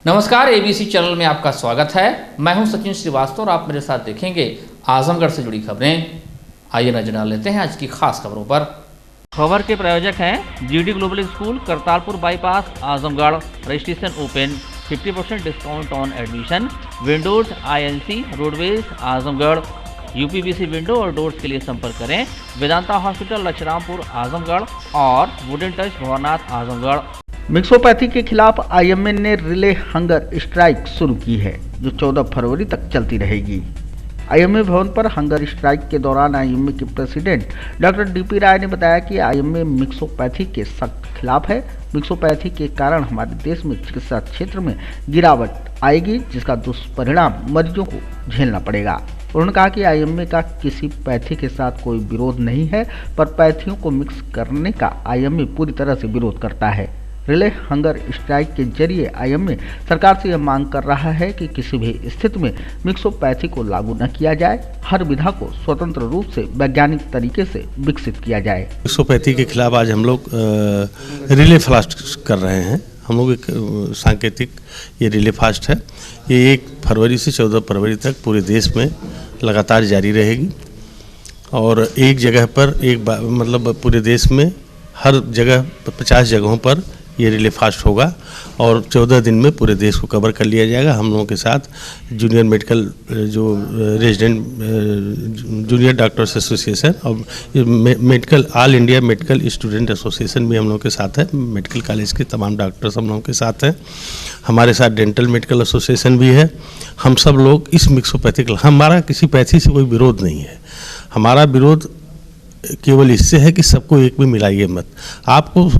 नमस्कार, ABC channel में आपका स्वागत है। मैं हूं सचिन श्रीवास्तव और आप मेरे साथ देखेंगे आजमगढ़ से जुड़ी खबरें। आइए नजर डाल लेते हैं आज की खास खबरों पर। खबर के प्रायोजक हैं GD global school, Kartarpur bypass, Azamgarh. Registration open, 50% discount on admission. Windows INC roadways Azamgarh. UPVC window और डोर्स के लिए संपर्क करें वेदांता हॉस्पिटल, लक्षरामपुर, आजमगढ़ और wooden touch, Bhavnath, Azamgarh. Mixopathy के खिलाफ IMA ने रिले हंगर स्ट्राइक शुरू की है, जो 14 फरवरी तक चलती रहेगी। IMA भवन पर हंगर स्ट्राइक के दौरान IMA के प्रेसिडेंट डॉक्टर DP राय ने बताया कि IMA मिक्सोपैथी के सख्त खिलाफ है। मिक्सोपैथी के कारण हमारे देश में चिकित्सा क्षेत्र में गिरावट आएगी, जिसका दुष्परिणाम मरीजों को झेलना पड़ेगा। उन्होंने कहा कि IMA का किसी पैथी के साथ कोई विरोध नहीं है, पर पैथियों को मिक्स करने का IMA पूरी तरह से विरोध करता है। रिले हंगर स्ट्राइक के जरिए IMA सरकार से यह मांग कर रहा है कि किसी भी स्थिति में मिक्सोपैथी को लागू न किया जाए। हर विधा को स्वतंत्र रूप से वैज्ञानिक तरीके से विकसित किया जाए। मिक्सोपैथी के खिलाफ आज हम लोग रिले फास्ट कर रहे हैं। हम लोग एक सांकेतिक ये रिले फास्ट है। ये 1 फरवरी से 14 फरवरी तक पूरे देश में लगातार जारी रहेगी और एक जगह पर मतलब पूरे देश में हर जगह 50 जगहों पर ये रिले फास्ट होगा और 14 दिन में पूरे देश को कवर कर लिया जाएगा। हम लोगों के साथ जूनियर मेडिकल जो रेजिडेंट जूनियर डॉक्टर्स एसोसिएशन और medical all India medical student association भी हम लोगों के साथ है। मेडिकल कॉलेज के तमाम डॉक्टर्स हम लोगों के साथ हैं। हमारे साथ डेंटल मेडिकल एसोसिएशन भी है। हम सब लोग इस मिक्सोपैथिक, हमारा किसी पैथी से कोई विरोध नहीं है। हमारा विरोध केवल इससे है कि सबको एक में मिलाइए मत। आपको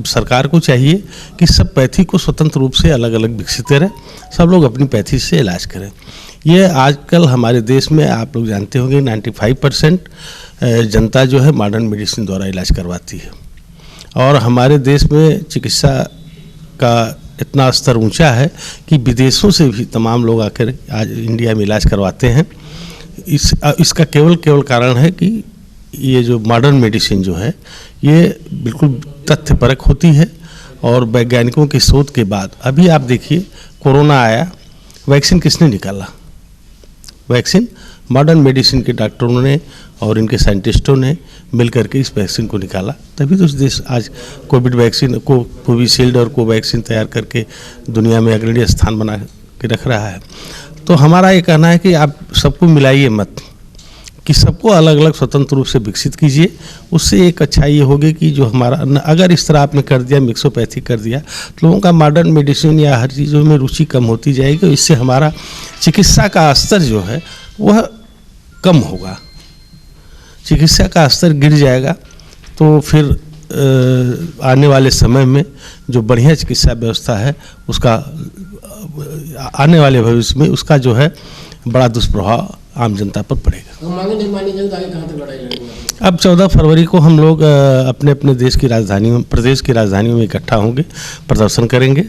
सरकार को चाहिए कि सब पैथी को स्वतंत्र रूप से अलग अलग विकसित करें, सब लोग अपनी पैथी से इलाज करें। ये आजकल हमारे देश में आप लोग जानते होंगे 95% जनता जो है मॉडर्न मेडिसिन द्वारा इलाज करवाती है और हमारे देश में चिकित्सा का इतना स्तर ऊंचा है कि विदेशों से भी तमाम लोग आकर आज इंडिया में इलाज करवाते हैं। इसका केवल कारण है कि ये जो मॉडर्न मेडिसिन जो है ये बिल्कुल तथ्यपरक होती है और वैज्ञानिकों की शोध के बाद अभी आप देखिए कोरोना आया, वैक्सीन किसने निकाला? वैक्सीन मॉडर्न मेडिसिन के डॉक्टरों ने और इनके साइंटिस्टों ने मिलकर के इस वैक्सीन को निकाला। तभी तो इस देश आज कोविड वैक्सीन को कोविशील्ड और कोवैक्सीन तैयार करके दुनिया में अग्रणी स्थान बना के रख रहा है। तो हमारा ये कहना है कि आप सबको मिलाइए मत, कि सबको अलग अलग स्वतंत्र रूप से विकसित कीजिए। उससे एक अच्छाई ये होगी कि जो हमारा अगर इस तरह आपने कर दिया, मिक्सोपैथी कर दिया, तो लोगों का मॉडर्न मेडिसिन या हर चीज़ों में रुचि कम होती जाएगी और इससे हमारा चिकित्सा का स्तर जो है वह कम होगा, चिकित्सा का स्तर गिर जाएगा। तो फिर आने वाले समय में जो बढ़िया चिकित्सा व्यवस्था है उसका आने वाले भविष्य में उसका जो है बड़ा दुष्प्रभाव आम जनता पर पड़ेगा। अब 14 फरवरी को हम लोग अपने अपने देश की राजधानियों, प्रदेश की राजधानियों में इकट्ठा होंगे, प्रदर्शन करेंगे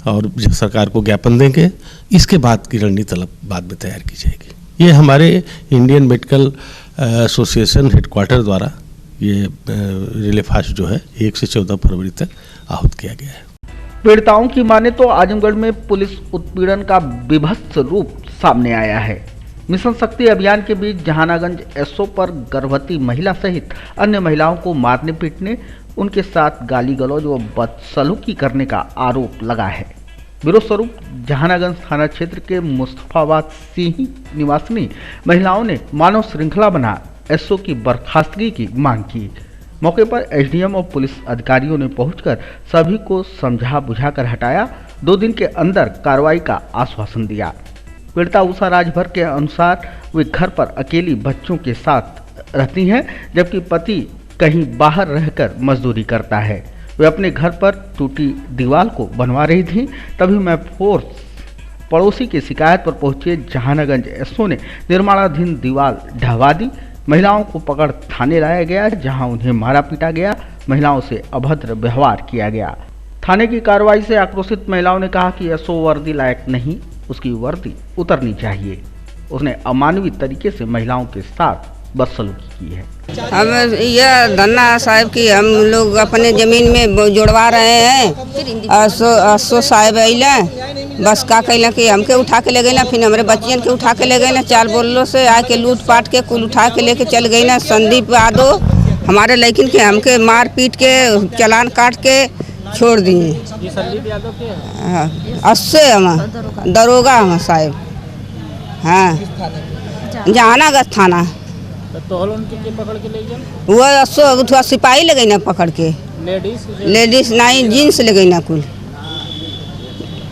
और सरकार को ज्ञापन देंगे। इसके बाद की रणनीति बाद में तैयार की जाएगी। ये हमारे इंडियन मेडिकल एसोसिएशन हेडक्वार्टर द्वारा ये रिले फास्ट जो है 1 से 14 फरवरी तक आहूत किया गया है। पीड़िताओं की माने तो आजमगढ़ में पुलिस उत्पीड़न का विभत्स रूप सामने आया है। मिशन शक्ति अभियान के बीच जहानागंज SO पर गर्भवती महिला सहित अन्य महिलाओं को मारने पीटने, उनके साथ गाली गलौज व बदसलूकी करने का आरोप लगा है। विरोध स्वरूप जहानागंज थाना क्षेत्र के मुस्तफाबाद सिंह निवासिनी महिलाओं ने मानव श्रृंखला बना SO की बर्खास्तगी की मांग की। मौके पर SDM और पुलिस अधिकारियों ने पहुंचकर सभी को समझा बुझाकर हटाया। 2 दिन के अंदर कार्रवाई का आश्वासन दिया। पीड़िता उषा राजभर के अनुसार वे घर पर अकेली बच्चों के साथ रहती हैं, जबकि पति कहीं बाहर रहकर मजदूरी करता है। वे अपने घर पर टूटी दीवार को बनवा रही थीं, तभी मैं फोर्स पड़ोसी की शिकायत पर पहुंचे जहानागंज SO ने निर्माणाधीन दीवार ढहवा दी। महिलाओं को पकड़ थाने लाया गया, जहां उन्हें मारा पीटा गया, महिलाओं से अभद्र व्यवहार किया गया। थाने की कार्रवाई से आक्रोशित महिलाओं ने कहा कि SO वर्दी लायक नहीं, उसकी वर्दी उतरनी चाहिए। उसने अमानवीय तरीके से महिलाओं के साथ बदसलूकी की है। हम यह धन्ना साहब की हम लोग अपने ज़मीन में जोड़वा रहे हैं। असो साहब अइला बस का कैला कि हमके उठा के ले गई ना, फिर हमारे बच्चियन के उठा के ले गई ना, चार बोलों से आके लूट पाट के कुल उठा के लेके चल गई ना। संदीप यादव हमारे लड़किन के हमके मार पीट के चालान काट के छोड़ दिए। संदीप यादव के अस्से हम दरोगा हम साहब, हाँ जहानागंज थाना। तो उनके पकड़ के ले गए वो अस्सो सिपाही ले गई ना पकड़ के, लेडीज नहीं जींस ले गई ना, कुल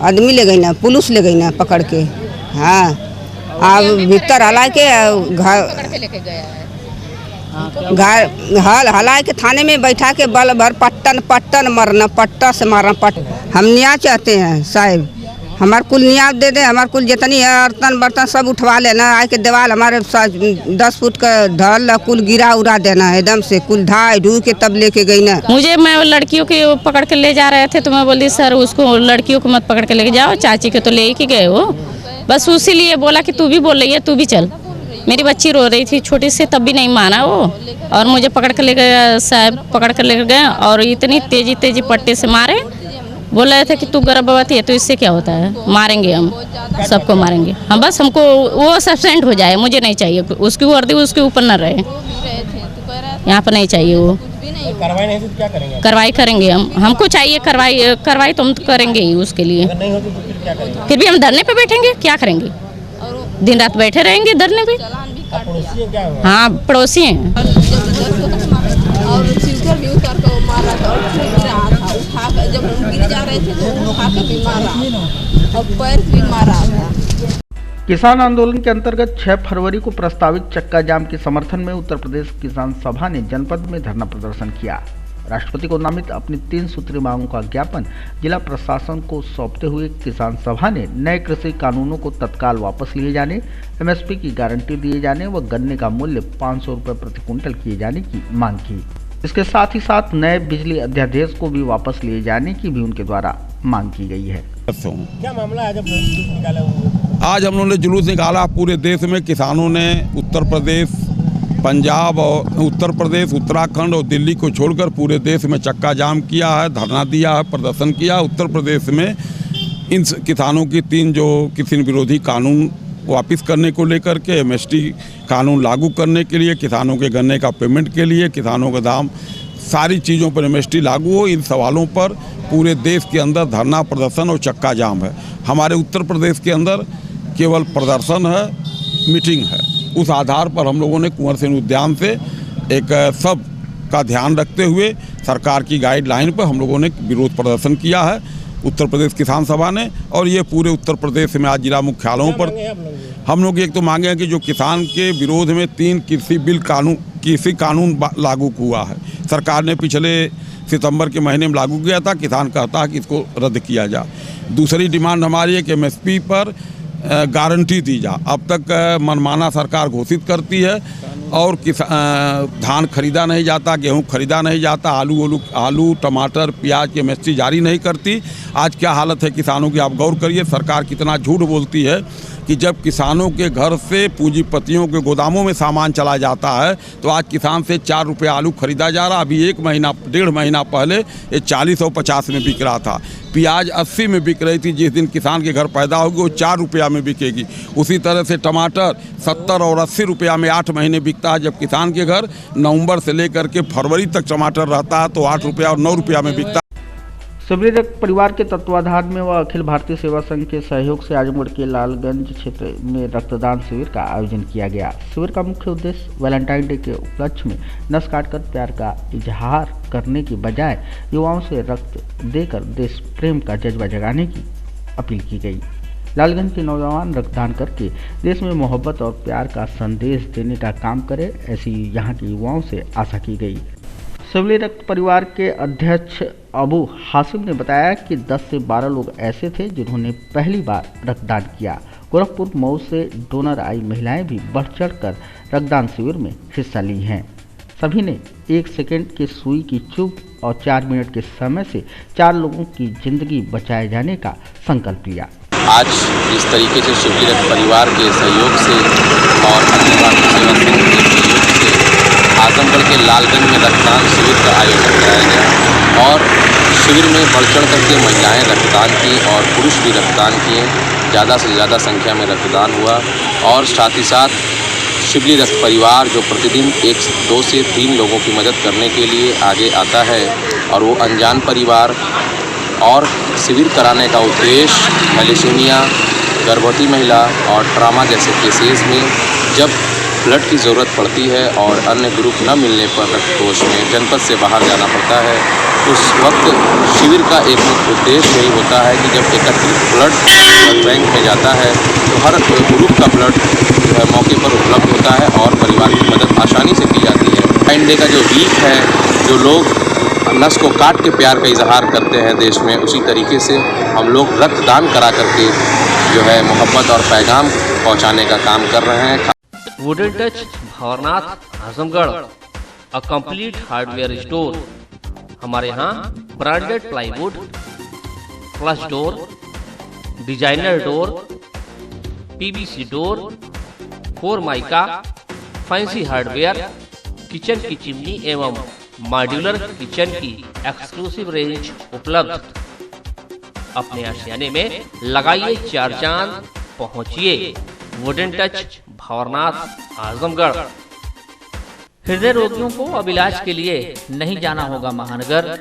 आदमी ले गई ना, पुलिस ले गई ना पकड़ के। हाँ अब भीतर हला के घर हला के थाने में बैठा के बल भर पट्टन मरना, पट्टा से मारना। हम न्याय चाहते हैं साहब, हमार कुल न्याय दे दे, हमार कुल जितनी बर्तन बर्तन सब उठवा लेना। आए के दीवार हमारे 10 फुट का ढल कुल गिरा उड़ा देना एकदम से, कुल ढाई ढू के तब लेके गई ना। मुझे मैं लड़कियों के पकड़ के ले जा रहे थे तो मैं बोली सर उसको लड़कियों को मत पकड़ के लेके जाओ, चाची के तो ले के गए हो। बस उसी लिए बोला कि तू भी बोल रही है तू भी चल। मेरी बच्ची रो रही थी छोटी से, तब भी नहीं माना वो, और मुझे पकड़ के ले गए साहब, पकड़ के ले गए और इतनी तेजी पट्टे से मारे। बोल रहे थे कि तू गर्भवती है तो इससे क्या होता है, मारेंगे हम सबको मारेंगे हम, बस हमको वो सब्सेंट हो जाए, मुझे नहीं चाहिए उसकी वर्दी उसके ऊपर न रहे, यहाँ पर नहीं चाहिए वो। कार्रवाई नहीं तो क्या करेंगे? कार्रवाई करेंगे हमको चाहिए कार्रवाई तो हम तो करेंगे ही उसके लिए। अगर नहीं होती तो फिर क्या करेंगे? फिर भी हम धरने पे बैठेंगे, क्या करेंगे, दिन रात बैठे रहेंगे धरने पे। आप पड़ोसी हैं क्या? हाँ पड़ोसी हैं। और सिलकर भी उतार कर मारा था और छूट रहा था, उठा कर जब हम गिर जा रहे थे तो उठा कर भी मारा और पैर भी मारा था। किसान आंदोलन के अंतर्गत 6 फरवरी को प्रस्तावित चक्का जाम के समर्थन में उत्तर प्रदेश किसान सभा ने जनपद में धरना प्रदर्शन किया। राष्ट्रपति को नामित अपनी 3 सूत्री मांगों का ज्ञापन जिला प्रशासन को सौंपते हुए किसान सभा ने नए कृषि कानूनों को तत्काल वापस लिए जाने, एमएसपी की गारंटी दिए जाने व गन्ने का मूल्य 500 रुपये प्रति क्विंटल किए जाने की मांग की। इसके साथ ही साथ नए बिजली अध्यादेश को भी वापस लिए जाने की भी उनके द्वारा मांग की गई है। क्या मामला है जब जुलूस निकाला हुआ? आज हम लोगों ने जुलूस निकाला। पूरे देश में किसानों ने उत्तर प्रदेश, पंजाब और उत्तर प्रदेश, उत्तराखंड और दिल्ली को छोड़कर पूरे देश में चक्का जाम किया है, धरना दिया है, प्रदर्शन किया। उत्तर प्रदेश में इन किसानों की 3 जो किसान विरोधी कानून वापस करने को लेकर के, एमएसटी कानून लागू करने के लिए, किसानों के गन्ने का पेमेंट के लिए, किसानों का दाम, सारी चीज़ों पर एमएसटी लागू हो, इन सवालों पर पूरे देश के अंदर धरना प्रदर्शन और चक्का जाम है। हमारे उत्तर प्रदेश के अंदर केवल प्रदर्शन है, मीटिंग है। उस आधार पर हम लोगों ने कुंवर सेन उद्यान से एक सब का ध्यान रखते हुए सरकार की गाइडलाइन पर हम लोगों ने विरोध प्रदर्शन किया है उत्तर प्रदेश किसान सभा ने। और ये पूरे उत्तर प्रदेश में आज जिला मुख्यालयों पर हम लोग एक तो मांगे हैं कि जो किसान के विरोध में 3 कृषि कानून लागू हुआ है, सरकार ने पिछले सितंबर के महीने में लागू किया था, किसान कहता है कि इसको रद्द किया जाए। दूसरी डिमांड हमारी है कि एमएसपी पर गारंटी दी जा। अब तक मनमाना सरकार घोषित करती है और धान खरीदा नहीं जाता, गेहूं खरीदा नहीं जाता, आलू टमाटर प्याज की एमएसपी जारी नहीं करती। आज क्या हालत है किसानों की, आप गौर करिए। सरकार कितना झूठ बोलती है कि जब किसानों के घर से पूंजीपतियों के गोदामों में सामान चला जाता है तो आज किसान से 4 रुपये आलू खरीदा जा रहा। अभी 1.5 महीना पहले ये 40 और 50 में बिक रहा था। प्याज 80 में बिक रही थी, जिस दिन किसान के घर पैदा होगी वो 4 रुपया में बिकेगी। उसी तरह से टमाटर 70 और 80 रुपया में 8 महीने बिकता है, जब किसान के घर नवंबर से लेकर के फरवरी तक टमाटर रहता है तो 8 रुपया और 9 रुपया में बिकता है। शिवली रक्त परिवार के तत्वाधान में व अखिल भारतीय सेवा संघ के सहयोग से आजमगढ़ के लालगंज क्षेत्र में रक्तदान शिविर का आयोजन किया गया। शिविर का मुख्य उद्देश्य वैलेंटाइन डे के उपलक्ष्य में नस काटकर प्यार का इजहार करने की बजाय युवाओं से रक्त देकर देश प्रेम का जज्बा जगाने की अपील की गई। लालगंज के नौजवान रक्तदान करके देश में मोहब्बत और प्यार का संदेश देने का काम करें, ऐसी यहाँ के युवाओं से आशा की गई। शिवली रक्त परिवार के अध्यक्ष अबू हासिम ने बताया कि 10 से 12 लोग ऐसे थे जिन्होंने पहली बार रक्तदान किया। गोरखपुर मऊ से डोनर आई महिलाएं भी बढ़ चढ़कर रक्तदान शिविर में हिस्सा ली हैं। सभी ने 1 सेकंड की सुई की चुभ और 4 मिनट के समय से 4 लोगों की जिंदगी बचाए जाने का संकल्प लिया। आज इस तरीके से शिवली रक्त परिवार के सहयोग से और अखिल भारतीय सेवा संघ के सहयोग आजमगढ़ के लालगंज में रक्तदान शिविर का आयोजन कराया गया और शिविर में बढ़ चढ़ करके महिलाएं रक्तदान की और पुरुष भी रक्तदान किए। ज़्यादा से ज़्यादा संख्या में रक्तदान हुआ और साथ ही साथ शिवली रक्त परिवार जो प्रतिदिन 2 से 3 लोगों की मदद करने के लिए आगे आता है और वो अनजान परिवार और शिविर कराने का उद्देश्य थैलेसीमिया, गर्भवती महिला और ट्रामा जैसे केसेस में जब ब्लड की ज़रूरत पड़ती है और अन्य ग्रुप न मिलने पर रक्तकोष में जनपद से बाहर जाना पड़ता है, उस वक्त शिविर का एक मुख्य उद्देश्य यही होता है कि जब एकत्रित ब्लड बैंक में जाता है तो हर ग्रुप का ब्लड मौके पर उपलब्ध होता है और परिवार की मदद आसानी से की जाती है। वैलेंटाइन डे का जो वीक है, जो लोग नस को काट के प्यार का इजहार करते हैं देश में, उसी तरीके से हम लोग रक्तदान करा करके जो है मोहब्बत और पैगाम पहुंचाने का काम कर रहे हैं। Wooden touch Bhanwarnath Azamgarh, a complete hardware store. हमारे यहाँ branded plywood, flush door, designer door, PVC door, 4 mica, fancy hardware, kitchen की चिमनी एवं मॉड्यूलर किचन की एक्सक्लूसिव रेंज उपलब्ध। अपने आशियाने में लगाइए 4 चांद, पहुंचिए वुडन टच भंवरनाथ आजमगढ़। हृदय रोगियों को अब इलाज के लिए नहीं जाना होगा महानगर।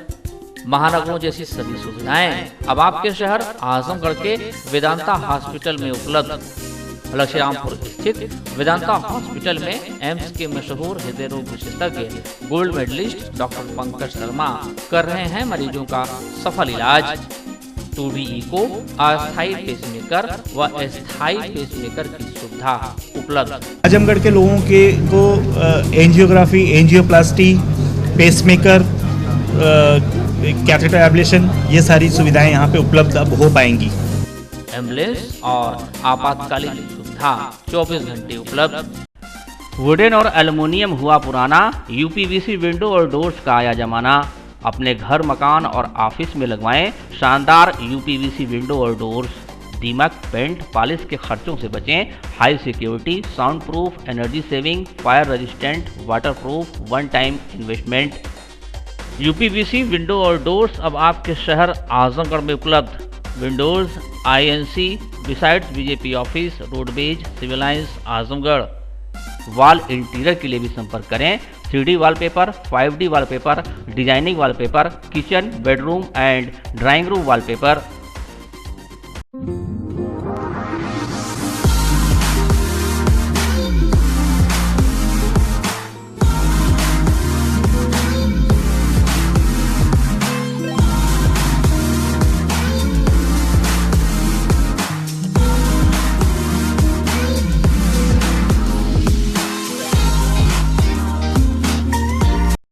महानगरों जैसी सभी सुविधाएं अब आपके शहर आजमगढ़ के वेदांता हॉस्पिटल में उपलब्ध। लक्ष्मीरामपुर स्थित वेदांता हॉस्पिटल में एम्स के मशहूर हृदय रोग विशेषज्ञ gold medalist doctor Pankaj Sharma कर रहे हैं मरीजों का सफल इलाज। 2D इको, अस्थायी पेसमेकर व अस्थायी पेसमेकर की सुविधा उपलब्ध। आजमगढ़ के लोगों के को angiography, angioplasty, pacemaker, catheter ablation, ये सारी सुविधाएं यहाँ पे उपलब्ध अब हो पाएंगी। एम्बुलेंस और आपातकालीन सुविधा 24 घंटे उपलब्ध। वुडन और एल्युमिनियम हुआ पुराना, यूपीवीसी विंडो और डोर्स का आया जमाना। अपने घर, मकान और ऑफिस में लगवाएं शानदार यूपीवीसी विंडो और डोर्स। दीमक, पेंट, पॉलिश के खर्चों से बचें। High security, sound proof, energy saving, fire resistant, water proof, 1 time investment. UPVC window और डोर्स अब आपके शहर आजमगढ़ में उपलब्ध। Windows INC besides BJP office, roadways, civil lines, Azamgarh. Wall interior के लिए भी संपर्क करें। 3D wallpaper, 5D wallpaper, designing wallpaper, kitchen, bedroom and drawing room wallpaper,